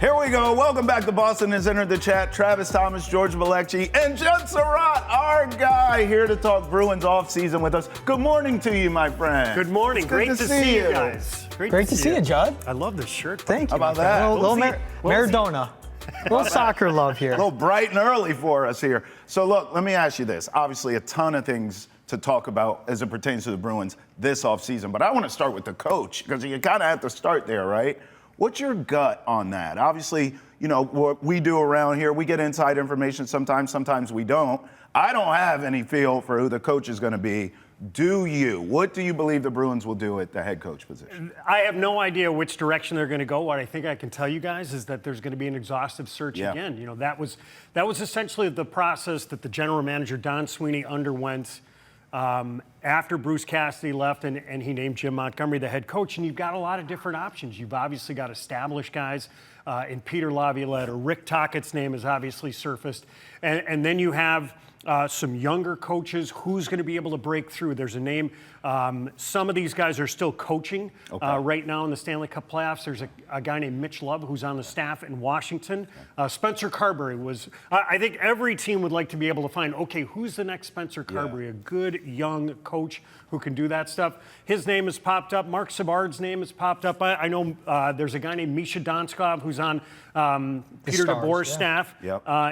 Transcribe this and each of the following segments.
Here we go. Welcome back to Boston has entered the chat. Travis Thomas, George Malecki, and Judd Sirott, our guy, here to talk Bruins offseason with us. Good morning to you, my friend. Good morning. Great to see you guys. Great to see you, Judd. I love this shirt. Thank you. How about that? A little Maradona. A little soccer love here. A little bright and early for us here. So look, let me ask you this. Obviously, a ton of things to talk about as it pertains to the Bruins this offseason, but I want to start with the coach because you kind of have to start there, right? What's your gut on that? Obviously, you know, what we do around here, we get inside information sometimes we don't. I don't have any feel for who the coach is going to be. Do you? What do you believe the Bruins will do at the head coach position? I have no idea which direction they're going to go. What I think I can tell you guys is that there's going to be an exhaustive search again. You know, that was essentially the process that the general manager, Don Sweeney, underwent after Bruce Cassidy left and he named Jim Montgomery the head coach. And you've got a lot of different options. You've obviously got established guys in Peter Laviolette, or Rick Tockett's name has obviously surfaced. And then you have some younger coaches. Who's going to be able to break through? There's a name. Some of these guys are still coaching right now in the Stanley Cup playoffs. There's a guy named Mitch Love who's on the staff in Washington. Spencer Carberry was, I think every team would like to be able to find, okay, who's the next Spencer Carberry? A good young coach who can do that stuff. His name has popped up. Mark Savard's name has popped up. I know there's a guy named Misha Donskov who's on Peter DeBoer's staff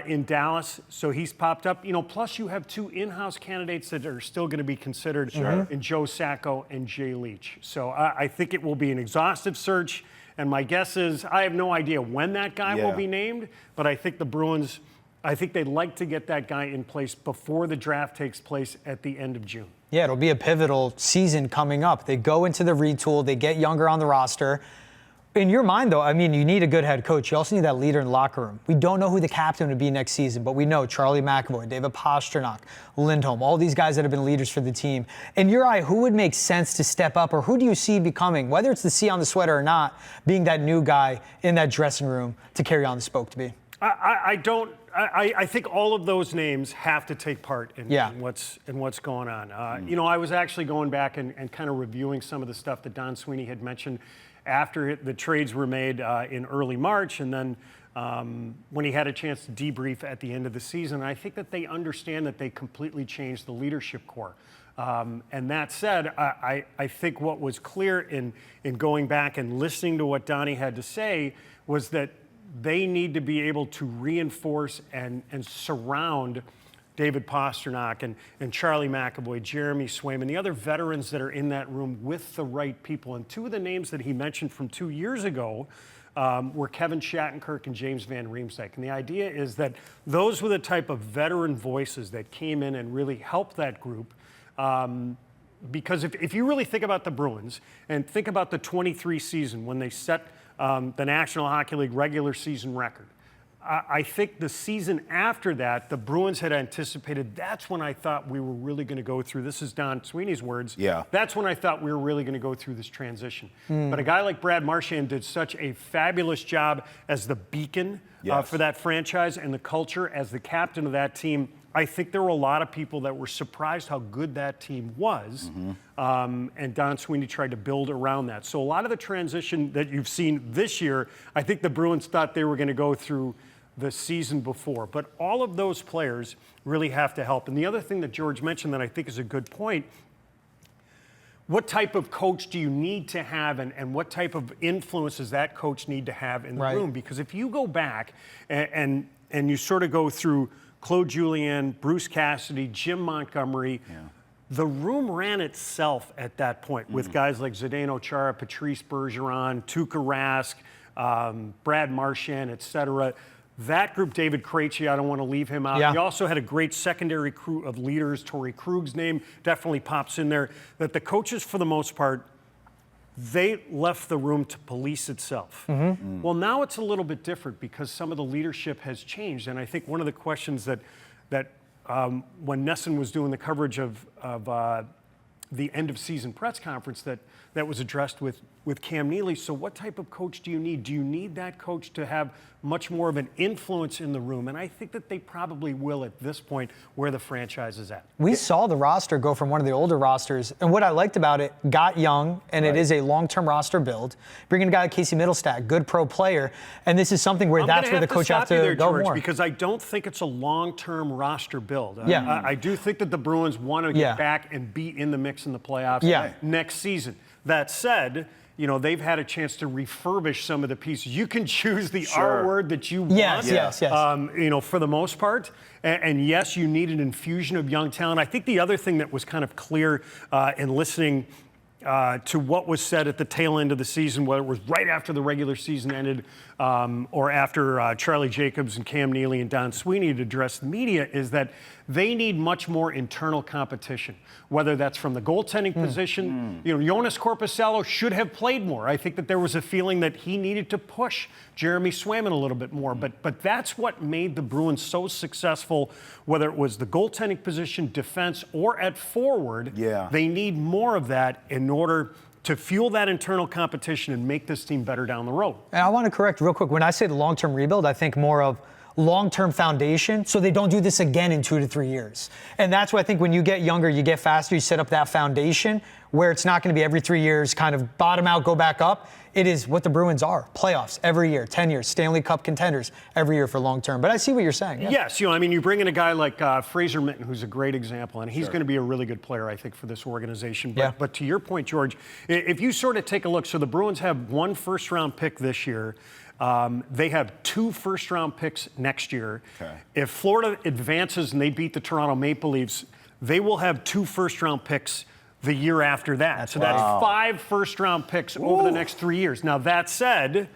in Dallas. So he's popped up. You know, plus you have two in-house candidates that are still going to be considered in Joe Sacco and Jay Leach. So I think it will be an exhaustive search. And my guess is I have no idea when that guy will be named, but I think the Bruins, I think they'd like to get that guy in place before the draft takes place at the end of June. Yeah, it'll be a pivotal season coming up. They go into the retool, they get younger on the roster. In your mind, though, I mean, you need a good head coach. You also need that leader in the locker room. We don't know who the captain would be next season, but we know Charlie McAvoy, David Pastrnak, Lindholm, all these guys that have been leaders for the team. In your eye, who would make sense to step up, or who do you see becoming, whether it's the C on the sweater or not, being that new guy in that dressing room to carry on the spoke to be? I think all of those names have to take part in what's going on. You know, I was actually going back and kind of reviewing some of the stuff that Don Sweeney had mentioned after the trades were made in early March, and then when he had a chance to debrief at the end of the season. I think that they understand that they completely changed the leadership core. And that said, I think what was clear in going back and listening to what Donnie had to say was that they need to be able to reinforce and surround David Pastrnak and Charlie McAvoy, Jeremy Swayman, the other veterans that are in that room with the right people. And two of the names that he mentioned from 2 years ago were Kevin Shattenkirk and James Van Riemsdyk. And the idea is that those were the type of veteran voices that came in and really helped that group. Because if you really think about the Bruins and think about the 23 season when they set the National Hockey League regular season record, I think the season after that, the Bruins had anticipated, that's when I thought we were really going to go through, this is Don Sweeney's words, that's when I thought we were really going to go through this transition. But a guy like Brad Marchand did such a fabulous job as the beacon for that franchise and the culture as the captain of that team. I think there were a lot of people that were surprised how good that team was, and Don Sweeney tried to build around that. So a lot of the transition that you've seen this year, I think the Bruins thought they were going to go through the season before. But all of those players really have to help. And the other thing that George mentioned that I think is a good point, what type of coach do you need to have, and what type of influence does that coach need to have in the room? Because if you go back and you sort of go through Claude Julien, Bruce Cassidy, Jim Montgomery, the room ran itself at that point with guys like Zdeno Chara, Patrice Bergeron, Tuukka Rask, Brad Marchand, et cetera. That group, David Krejci, I don't want to leave him out. He also had a great secondary crew of leaders. Torrey Krug's name definitely pops in there. That the coaches, for the most part, they left the room to police itself. Well, now it's a little bit different because some of the leadership has changed. And I think one of the questions that when NESN was doing the coverage of the end of season press conference that was addressed with with Cam Neely. So what type of coach do you need? Do you need that coach to have much more of an influence in the room? And I think that they probably will at this point where the franchise is at. We saw the roster go from one of the older rosters, and what I liked about it, got young, and it is a long-term roster build. Bringing a guy like Casey Middlestat, good pro player, and this is something where that's where the coach has to there, go George, more. Because I don't think it's a long-term roster build. Yeah. I do think that the Bruins want to get back and be in the mix in the playoffs next season. That said, you know, they've had a chance to refurbish some of the pieces. You can choose the R word that you want. Yes. You know, for the most part. And yes, you need an infusion of young talent. I think the other thing that was kind of clear in listening to what was said at the tail end of the season, whether it was right after the regular season ended or after Charlie Jacobs and Cam Neely and Don Sweeney had addressed the media, is that they need much more internal competition, whether that's from the goaltending position. You know, Jonas Korpisalo should have played more. I think that there was a feeling that he needed to push Jeremy Swayman a little bit more. But that's what made the Bruins so successful, whether it was the goaltending position, defense, or at forward. They need more of that in order to fuel that internal competition and make this team better down the road. And I want to correct real quick. When I say the long-term rebuild, I think more of long-term foundation so they don't do this again in 2 to 3 years. And that's why I think when you get younger, you get faster, you set up that foundation where it's not going to be every 3 years kind of bottom out, go back up. It is what the Bruins are. Playoffs every year, 10 years, Stanley Cup contenders every year for long-term. But I see what you're saying. Yes, you know, I mean, you bring in a guy like Fraser Minton, who's a great example, and he's going to be a really good player, I think, for this organization. But to your point, George, if you sort of take a look, so the Bruins have 1 first-round pick this year. They have 2 first-round picks next year. If Florida advances and they beat the Toronto Maple Leafs, they will have 2 first-round picks the year after that. So that's 5 first-round picks over the next 3 years. Now, that said,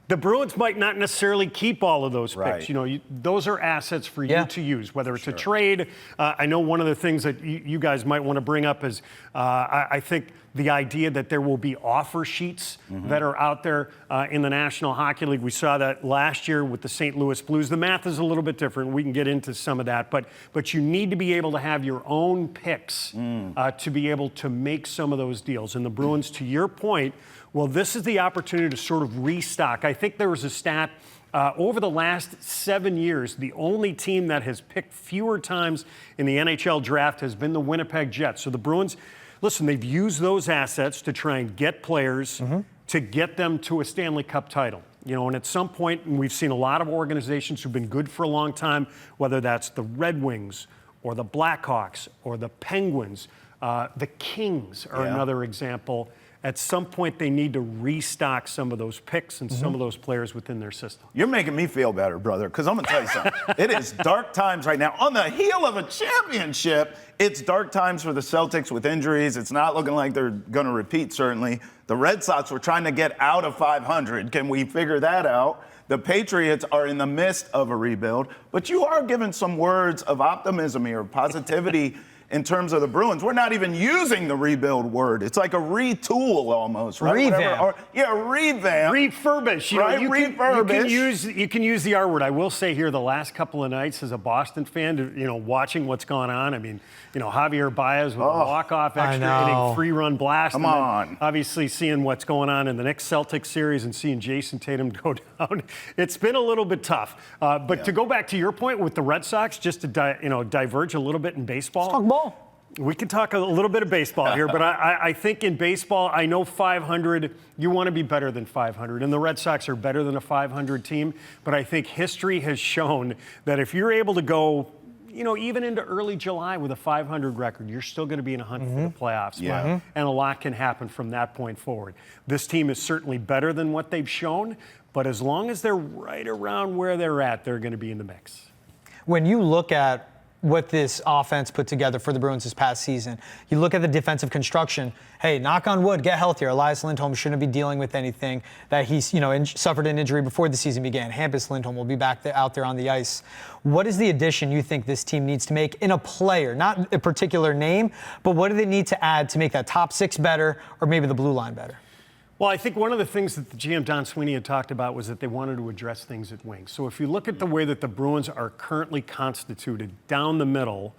the Bruins might not necessarily keep all of those picks. You know, those are assets for you to use, whether it's a trade. I know one of the things that you guys might want to bring up is I think the idea that there will be offer sheets that are out there in the National Hockey League. We saw that last year with the St. Louis Blues. The math is a little bit different. We can get into some of that. But you need to be able to have your own picks to be able to make some of those deals. And the Bruins, to your point, well, this is the opportunity to sort of restock. I think there was a stat over the last 7 years, the only team that has picked fewer times in the NHL draft has been the Winnipeg Jets. So the Bruins, listen, they've used those assets to try and get players to get them to a Stanley Cup title. You know, and at some point, and we've seen a lot of organizations who've been good for a long time, whether that's the Red Wings or the Blackhawks or the Penguins, the Kings are another example. At some point, they need to restock some of those picks and some of those players within their system. You're making me feel better, brother, because I'm going to tell you something. It is dark times right now. On the heel of a championship, it's dark times for the Celtics with injuries. It's not looking like they're going to repeat, certainly. The Red Sox were trying to get out of 500. Can we figure that out? The Patriots are in the midst of a rebuild. But you are giving some words of optimism here, positivity. In terms of the Bruins, we're not even using the rebuild word. It's like a retool almost, right? Revamp. Revamp. Refurbish. You right? know, Refurbish. you can use the R word. I will say here, the last couple of nights as a Boston fan, you know, watching what's gone on. I mean, you know, Javier Baez with a walk-off extra inning 3-run blast. Come on. Obviously, seeing what's going on in the next Celtics series and seeing Jason Tatum go down, it's been a little bit tough. But to go back to your point with the Red Sox, just to diverge a little bit in baseball. Let's talk ball. We can talk a little bit of baseball here, but I think in baseball, I know 500, you want to be better than 500, and the Red Sox are better than a 500 team, but I think history has shown that if you're able to go, you know, even into early July with a 500 record, you're still going to be in a hunt for the playoffs. And a lot can happen from that point forward. This team is certainly better than what they've shown, but as long as they're right around where they're at, they're going to be in the mix. When you look at what this offense put together for the Bruins this past season, you look at the defensive construction. Hey, knock on wood, get healthier. Elias Lindholm shouldn't be dealing with anything that he's, suffered an injury before the season began. Hampus Lindholm will be back out there on the ice. What is the addition you think this team needs to make in a player, not a particular name, but what do they need to add to make that top 6 better or maybe the blue line better? Well, I think one of the things that the GM Don Sweeney had talked about was that they wanted to address things at wing. So if you look at the way that the Bruins are currently constituted down the middle,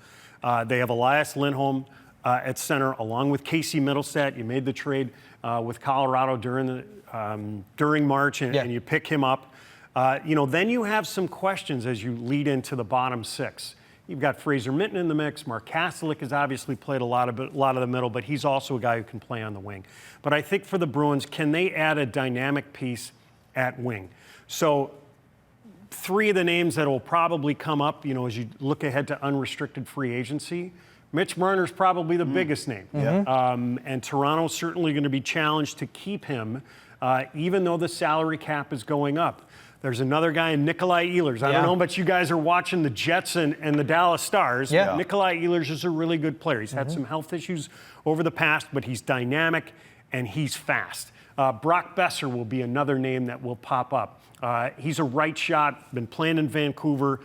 they have Elias Lindholm, at center, along with Casey Middlestat. You made the trade with Colorado during March, and you pick him up. Then you have some questions as you lead into the bottom six. You've got Fraser Minton in the mix. Mark Kastelik has obviously played a lot of the middle, but he's also a guy who can play on the wing. But I think for the Bruins, can they add a dynamic piece at wing? So 3 of the names that will probably come up, as you look ahead to unrestricted free agency, Mitch Marner's probably the biggest name. And Toronto's certainly going to be challenged to keep him, even though the salary cap is going up. There's another guy, Nikolai Ehlers. I don't know, but you guys are watching the Jets and the Dallas Stars. Yeah. Nikolai Ehlers is a really good player. He's had some health issues over the past, but he's dynamic and he's fast. Brock Besser will be another name that will pop up. He's a right shot, been playing in Vancouver.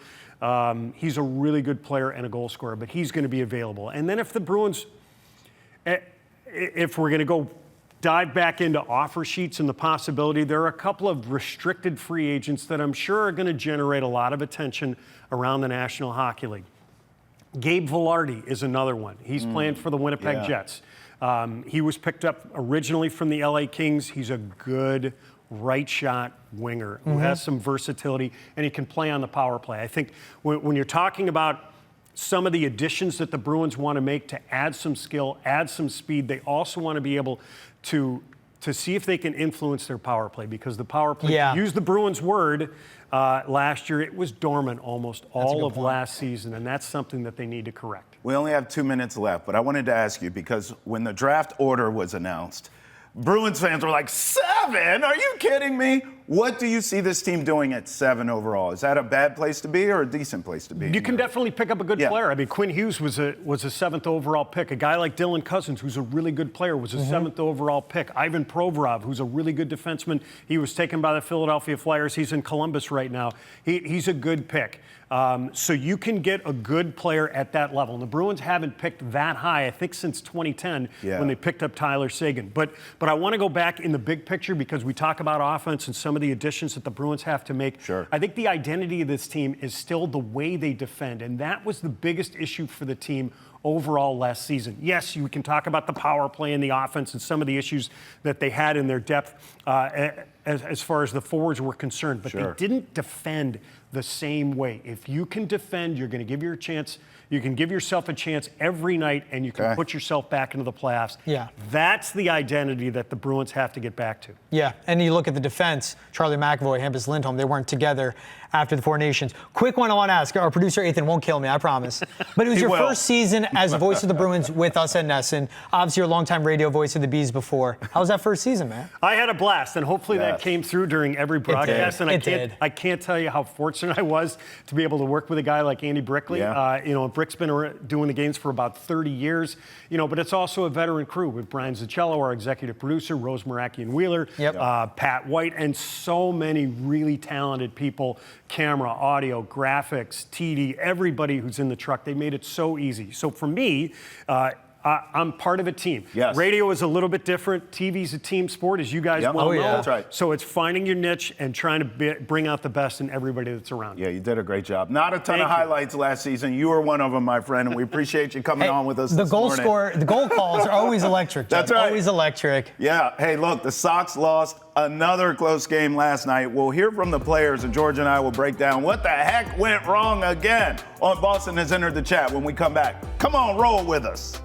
He's a really good player and a goal scorer, but he's going to be available. And then if the Bruins, if we're going to go dive back into offer sheets and the possibility, there are a couple of restricted free agents that I'm sure are going to generate a lot of attention around the National Hockey League. Gabe Vilardi is another one. He's playing for the Winnipeg Jets. He was picked up originally from the LA Kings. He's a good right shot winger who has some versatility, and he can play on the power play. I think when you're talking about some of the additions that the Bruins want to make to add some skill, add some speed, they also want to be able to see if they can influence their power play, because the power play, to use the Bruins' word, last year it was dormant almost all of last season, and that's something that they need to correct. We only have 2 minutes left, but I wanted to ask you, because when the draft order was announced, Bruins fans were like, 7? Are you kidding me? What do you see this team doing at 7 overall? Is that a bad place to be or a decent place to be? You can definitely pick up a good player. I mean, Quinn Hughes was a 7th overall pick. A guy like Dylan Cousins, who's a really good player, was a 7th overall pick. Ivan Provorov, who's a really good defenseman. He was taken by the Philadelphia Flyers. He's in Columbus right now. He's a good pick. So you can get a good player at that level. And the Bruins haven't picked that high, I think, since 2010 when they picked up Tyler Seguin. But I want to go back in the big picture, because we talk about offense and some of the additions that the Bruins have to make. Sure. I think the identity of this team is still the way they defend, and that was the biggest issue for the team overall last season. Yes, you can talk about the power play and the offense and some of the issues that they had in their depth as far as the forwards were concerned, but they didn't defend the same way. If you can defend, you're going to give your chance. You can give yourself a chance every night, and you can put yourself back into the playoffs. That's the identity that the Bruins have to get back to. And you look at the defense, Charlie McAvoy, Hampus Lindholm, they weren't together after the Four Nations. Quick one I want to ask. Our producer, Ethan, won't kill me, I promise. But it was your first season as a voice of the Bruins with us at NESN. Obviously, your longtime radio voice of the Bees before. How was that first season, man? I had a blast, and hopefully that came through during every broadcast. And I can't tell you how fortunate I was to be able to work with a guy like Andy Brickley. Brick's been doing the games for about 30 years, but it's also a veteran crew with Brian Zaccello, our executive producer, Rose Marakian Wheeler, Pat White, and so many really talented people, camera, audio, graphics, TD, everybody who's in the truck. They made it so easy. So for me, I'm part of a team. Radio is a little bit different. TV's a team sport, as you guys well know. That's right. So it's finding your niche and trying to bring out the best in everybody that's around you. Yeah, you did a great job. Not a ton of highlights last season. You were one of them, my friend, and we appreciate you coming on with us this morning. The goal calls are always electric. That's right. Always electric. Yeah. Hey, look, the Sox lost another close game last night. We'll hear from the players, and George and I will break down what the heck went wrong again on Boston Has Entered the Chat when we come back. Come on, roll with us.